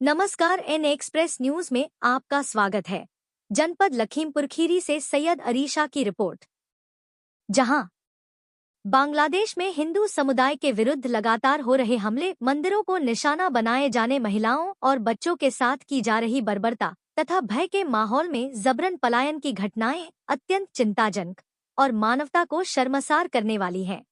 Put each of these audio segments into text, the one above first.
नमस्कार, N express news में आपका स्वागत है। जनपद लखीमपुर खीरी से सैयद अरीशा की रिपोर्ट। जहां बांग्लादेश में हिंदू समुदाय के विरुद्ध लगातार हो रहे हमले, मंदिरों को निशाना बनाए जाने, महिलाओं और बच्चों के साथ की जा रही बर्बरता तथा भय के माहौल में जबरन पलायन की घटनाएं अत्यंत चिंताजनक और मानवता को शर्मसार करने वाली हैं।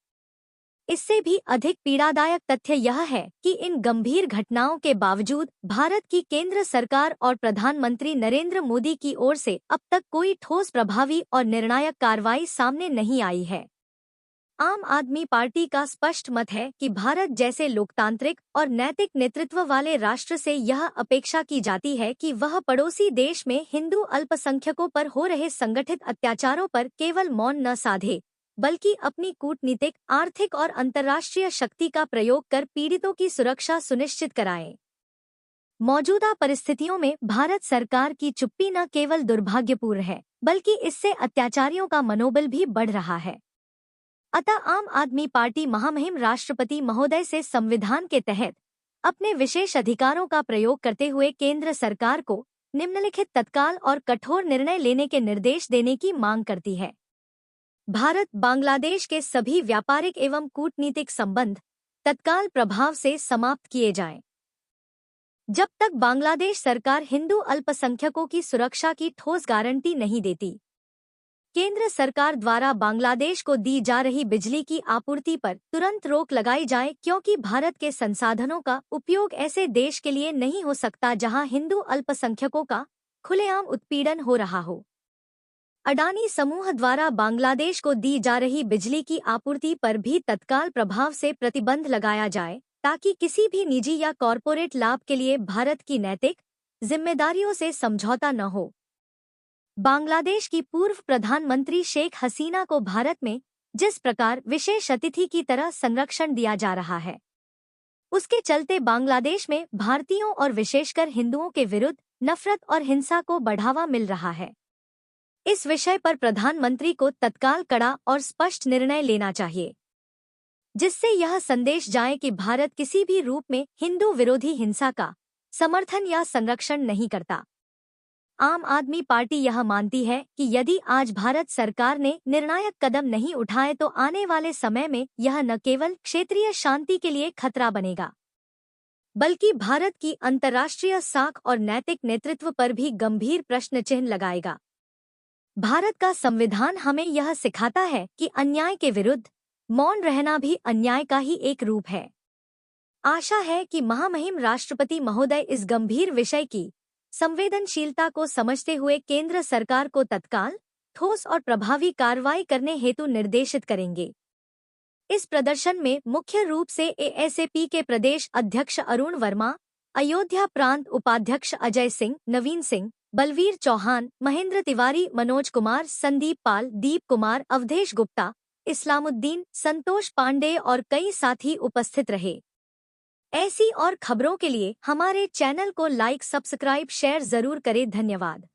इससे भी अधिक पीड़ादायक तथ्य यह है कि इन गंभीर घटनाओं के बावजूद भारत की केंद्र सरकार और प्रधानमंत्री नरेंद्र मोदी की ओर से अब तक कोई ठोस, प्रभावी और निर्णायक कार्रवाई सामने नहीं आई है। आम आदमी पार्टी का स्पष्ट मत है कि भारत जैसे लोकतांत्रिक और नैतिक नेतृत्व वाले राष्ट्र से यह अपेक्षा की जाती है कि वह पड़ोसी देश में हिंदू अल्पसंख्यकों पर हो रहे संगठित अत्याचारों पर केवल मौन न साधे, बल्कि अपनी कूटनीतिक, आर्थिक और अंतर्राष्ट्रीय शक्ति का प्रयोग कर पीड़ितों की सुरक्षा सुनिश्चित कराए। मौजूदा परिस्थितियों में भारत सरकार की चुप्पी न केवल दुर्भाग्यपूर्ण है, बल्कि इससे अत्याचारियों का मनोबल भी बढ़ रहा है। अतः आम आदमी पार्टी महामहिम राष्ट्रपति महोदय से संविधान के तहत अपने विशेष अधिकारों का प्रयोग करते हुए केंद्र सरकार को निम्नलिखित तत्काल और कठोर निर्णय लेने के निर्देश देने की मांग करती है। भारत बांग्लादेश के सभी व्यापारिक एवं कूटनीतिक संबंध तत्काल प्रभाव से समाप्त किए जाएं। जब तक बांग्लादेश सरकार हिंदू अल्पसंख्यकों की सुरक्षा की ठोस गारंटी नहीं देती, केंद्र सरकार द्वारा बांग्लादेश को दी जा रही बिजली की आपूर्ति पर तुरंत रोक लगाई जाए, क्योंकि भारत के संसाधनों का उपयोग ऐसे देश के लिए नहीं हो सकता जहां हिंदू अल्पसंख्यकों का खुलेआम उत्पीड़न हो रहा हो। अडानी समूह द्वारा बांग्लादेश को दी जा रही बिजली की आपूर्ति पर भी तत्काल प्रभाव से प्रतिबंध लगाया जाए, ताकि किसी भी निजी या कॉरपोरेट लाभ के लिए भारत की नैतिक जिम्मेदारियों से समझौता न हो। बांग्लादेश की पूर्व प्रधानमंत्री शेख हसीना को भारत में जिस प्रकार विशेष अतिथि की तरह संरक्षण दिया जा रहा है, उसके चलते बांग्लादेश में भारतीयों और विशेषकर हिंदुओं के विरुद्ध नफरत और हिंसा को बढ़ावा मिल रहा है। इस विषय पर प्रधानमंत्री को तत्काल कड़ा और स्पष्ट निर्णय लेना चाहिए, जिससे यह संदेश जाए कि भारत किसी भी रूप में हिंदू विरोधी हिंसा का समर्थन या संरक्षण नहीं करता। आम आदमी पार्टी यह मानती है कि यदि आज भारत सरकार ने निर्णायक कदम नहीं उठाए तो आने वाले समय में यह न केवल क्षेत्रीय शांति के लिए खतरा बनेगा, बल्कि भारत की अंतर्राष्ट्रीय साख और नैतिक नेतृत्व पर भी गंभीर प्रश्न चिन्ह लगाएगा। भारत का संविधान हमें यह सिखाता है कि अन्याय के विरुद्ध मौन रहना भी अन्याय का ही एक रूप है। आशा है कि महामहिम राष्ट्रपति महोदय इस गंभीर विषय की संवेदनशीलता को समझते हुए केंद्र सरकार को तत्काल, ठोस और प्रभावी कार्रवाई करने हेतु निर्देशित करेंगे। इस प्रदर्शन में मुख्य रूप से एएसएपी के प्रदेश अध्यक्ष अरुण वर्मा, अयोध्या प्रांत उपाध्यक्ष अजय सिंह, नवीन सिंह, बलवीर चौहान, महेंद्र तिवारी, मनोज कुमार, संदीप पाल, दीप कुमार, अवधेश गुप्ता, इस्लामुद्दीन, संतोष पांडे और कई साथी उपस्थित रहे। ऐसी और खबरों के लिए हमारे चैनल को लाइक, सब्सक्राइब, शेयर जरूर करें। धन्यवाद।